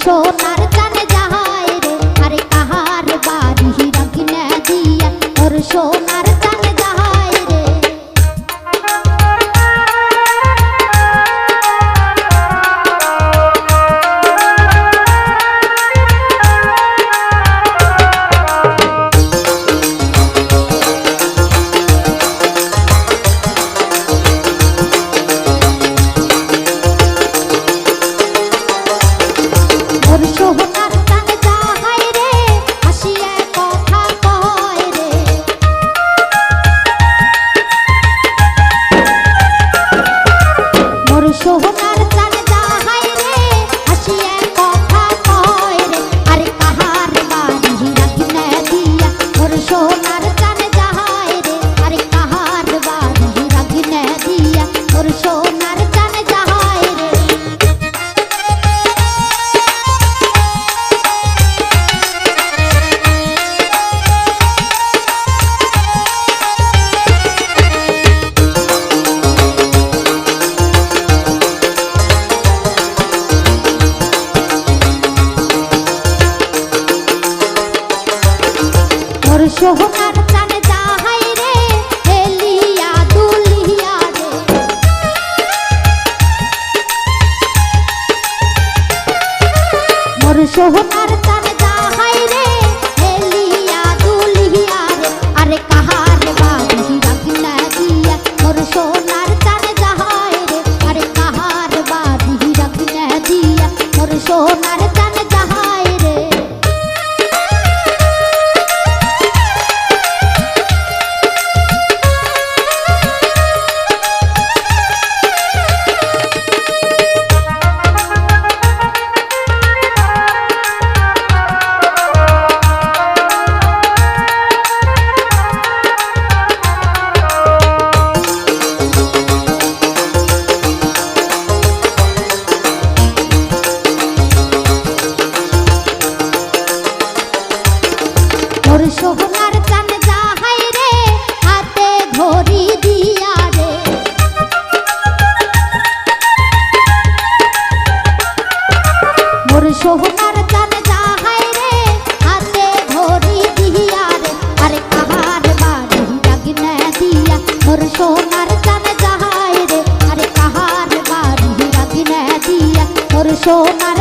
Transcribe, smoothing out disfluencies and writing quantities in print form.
সোনার চান যাহাই রে আরে কাহার বাড়ি রাখিনে দিয়া মোর সোনার চান যাহাই রে সোনার চান যাহাই রে হাসিয়া কথা কয় রে মোর সোনার চান যাহাই রে হাসিয়া কথা কয় রে আরে কাহার বাড়ি রাখিনে দিয়া মোর সোনার চান যাহাই রে আরে কাহার বাড়ি রাখিনে দিয়া মোর সোনার চান যাহাই রে মোর সোনার চান যাহাই রে হেলিয়া দুলিয়া রে মোর সোনার চান যাহাই রে হেলিয়া দুলিয়া রে আরে কাহার বাড়ি রাখিনে দিয়া মোর সোনার চান যাহাই রে আরে কাহার বাড়ি রাখিনে দিয়া মোর সোনার চান যাহাই রে মোর সোনার চান যাহাই রে হাতে ঘড়ি দিয়া রে মোর সোনার চান যাহাই রে হাতে ঘড়ি দিয়া রে আরে কাহার বাড়ি রাখিনে দিয়া মোর সোনার চান যাহাই রে আরে কাহার বাড়ি রাখিনে দিয়া মোর সোনার